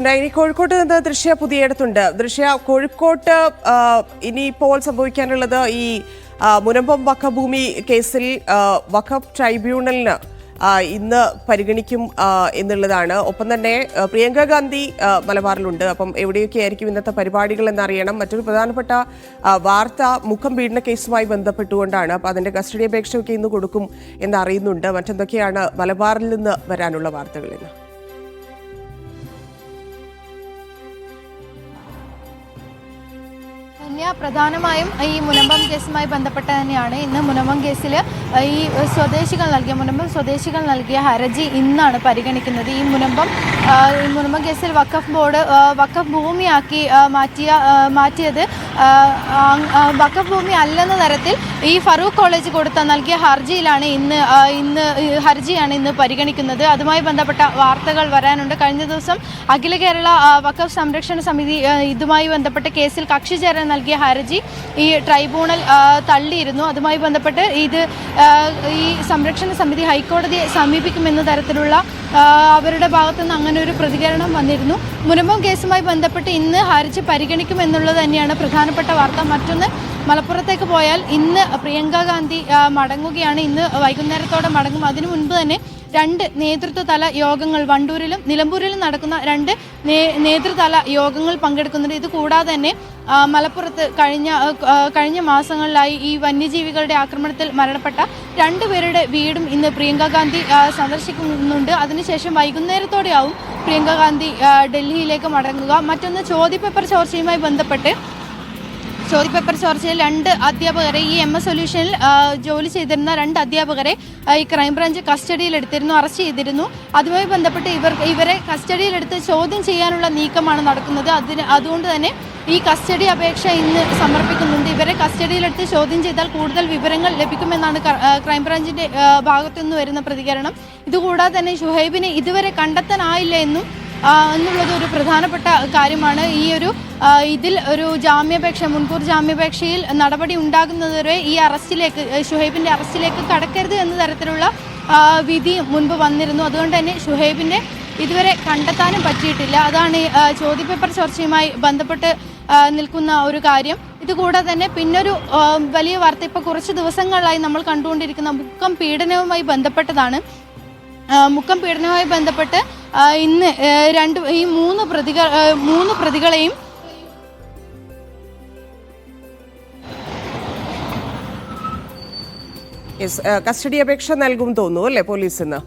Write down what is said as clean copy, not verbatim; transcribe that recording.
ഇനി കോഴിക്കോട്ട് നിന്ന് ദൃശ്യ പുതിയടത്തുണ്ട്. ദൃശ്യ, കോഴിക്കോട്ട് ഇനിയിപ്പോൾ സംഭവിക്കാനുള്ളത് ഈ മുനമ്പം വഖഭൂമി കേസിൽ വഖഫ് ട്രൈബ്യൂണലിന് ഇന്ന് പരിഗണിക്കും എന്നുള്ളതാണ്. ഒപ്പം തന്നെ പ്രിയങ്ക ഗാന്ധി മലബാറിലുണ്ട്. അപ്പം എവിടെയൊക്കെയായിരിക്കും ഇന്നത്തെ പരിപാടികൾ എന്നറിയണം. മറ്റൊരു പ്രധാനപ്പെട്ട വാർത്ത മുക്കം പീഡന കേസുമായി ബന്ധപ്പെട്ടുകൊണ്ടാണ്. അപ്പം അതിന്റെ കസ്റ്റഡി അപേക്ഷയൊക്കെ ഇന്ന് കൊടുക്കും എന്നറിയുന്നുണ്ട്. മറ്റെന്തൊക്കെയാണ് മലബാറിൽ നിന്ന് വരാനുള്ള വാർത്തകൾ ഇന്ന്? പ്രധാനമായും ഈ മുനമ്പം കേസുമായി ബന്ധപ്പെട്ട് തന്നെയാണ്. ഇന്ന് മുനമ്പം കേസിൽ ഈ മുനമ്പം സ്വദേശികൾ നൽകിയ ഹർജി ഇന്നാണ് പരിഗണിക്കുന്നത്. ഈ മുനമ്പം കേസിൽ വഖഫ് ബോർഡ് വഖഫ് ഭൂമിയാക്കി മാറ്റിയത് വഖഫ് ഭൂമി അല്ലെന്ന തരത്തിൽ ഈ ഫറൂഖ് കോളേജ് നൽകിയ ഹർജിയാണ് ഇന്ന് പരിഗണിക്കുന്നത്. അതുമായി ബന്ധപ്പെട്ട വാർത്തകൾ വരാനുണ്ട്. കഴിഞ്ഞ ദിവസം അഖില കേരള വഖഫ് സംരക്ഷണ സമിതി ഇതുമായി ബന്ധപ്പെട്ട കേസിൽ കക്ഷി ചേരാൻ നൽകിയ ഹർജി ഈ ട്രൈബ്യൂണൽ തള്ളിയിരുന്നു. അതുമായി ബന്ധപ്പെട്ട് ഈ സംരക്ഷണ സമിതി ഹൈക്കോടതിയെ സമീപിക്കുമെന്ന തരത്തിലുള്ള അവരുടെ ഭാഗത്തുനിന്ന് അങ്ങനെ ഒരു പ്രതികരണം വന്നിരുന്നു. മുനമ്പം കേസുമായി ബന്ധപ്പെട്ട് ഇന്ന് ഹർജി പരിഗണിക്കുമെന്നുള്ളത് തന്നെയാണ് പ്രധാനപ്പെട്ട വാർത്ത. മറ്റൊന്ന്, മലപ്പുറത്തേക്ക് പോയാൽ ഇന്ന് പ്രിയങ്ക ഗാന്ധി മടങ്ങുകയാണ്. ഇന്ന് വൈകുന്നേരത്തോടെ മടങ്ങും. അതിനു മുൻപ് തന്നെ രണ്ട് നേതൃത്വതല യോഗങ്ങൾ വണ്ടൂരിലും നിലമ്പൂരിലും നടക്കുന്ന രണ്ട് നേതൃതല യോഗങ്ങൾ പങ്കെടുക്കുന്നുണ്ട്. ഇത് കൂടാതെ തന്നെ മലപ്പുറത്ത് കഴിഞ്ഞ മാസങ്ങളിലായി ഈ വന്യജീവികളുടെ ആക്രമണത്തിൽ മരണപ്പെട്ട രണ്ടുപേരുടെ വീടും ഇന്ന് പ്രിയങ്ക ഗാന്ധി സന്ദർശിക്കുന്നുണ്ട്. അതിനുശേഷം വൈകുന്നേരത്തോടെയാവും പ്രിയങ്ക ഗാന്ധി ഡൽഹിയിലേക്ക് മടങ്ങുക. മറ്റൊന്ന്, ചോദ്യപേപ്പർ ചോർച്ചയിൽ രണ്ട് അധ്യാപകരെ, ഈ MS സൊല്യൂഷനിൽ ജോലി ചെയ്തിരുന്ന രണ്ട് അധ്യാപകരെ ഈ ക്രൈംബ്രാഞ്ച് കസ്റ്റഡിയിലെടുത്തിരുന്നു, അറസ്റ്റ് ചെയ്തിരുന്നു. അതുമായി ബന്ധപ്പെട്ട് ഇവരെ കസ്റ്റഡിയിലെടുത്ത് ചോദ്യം ചെയ്യാനുള്ള നീക്കമാണ് നടക്കുന്നത്. അതുകൊണ്ട് തന്നെ ഈ കസ്റ്റഡി അപേക്ഷ ഇന്ന് സമർപ്പിക്കുന്നുണ്ട്. ഇവരെ കസ്റ്റഡിയിലെടുത്ത് ചോദ്യം ചെയ്താൽ കൂടുതൽ വിവരങ്ങൾ ലഭിക്കുമെന്നാണ് ക്രൈംബ്രാഞ്ചിന്റെ ഭാഗത്തുനിന്ന് വരുന്ന പ്രതികരണം. ഇതുകൂടാതെ തന്നെ ഷുഹൈബിനെ ഇതുവരെ കണ്ടെത്താനായില്ല എന്നുള്ളത് ഒരു പ്രധാനപ്പെട്ട കാര്യമാണ്. ഇതിൽ ഒരു മുൻകൂർ ജാമ്യാപേക്ഷയിൽ നടപടി ഉണ്ടാകുന്നതുവരെ ഈ ഷുഹൈബിന്റെ അറസ്റ്റിലേക്ക് കടക്കരുത് എന്ന തരത്തിലുള്ള വിധി മുൻപ് വന്നിരുന്നു. അതുകൊണ്ട് തന്നെ ഷുഹൈബിന്റെ ഇതുവരെ കണ്ടെത്താനും പറ്റിയിട്ടില്ല. അതാണ് ചോദ്യപേപ്പർ ചോർച്ചയുമായി ബന്ധപ്പെട്ട് നിൽക്കുന്ന ഒരു കാര്യം. ഇതുകൂടാതെ തന്നെ പിന്നൊരു വലിയ വാർത്ത ഇപ്പോൾ കുറച്ച് ദിവസങ്ങളിലായി നമ്മൾ കണ്ടുകൊണ്ടിരിക്കുന്ന മുക്കം പീഡനവുമായി ബന്ധപ്പെട്ടതാണ്. മുക്കം പീഡനവുമായി ബന്ധപ്പെട്ട് ഇന്ന് മൂന്ന് പ്രതികളെയും കസ്റ്റഡി അപേക്ഷ നൽകും തോന്നുന്നു അല്ലേ പോലീസ് ഇന്ന്?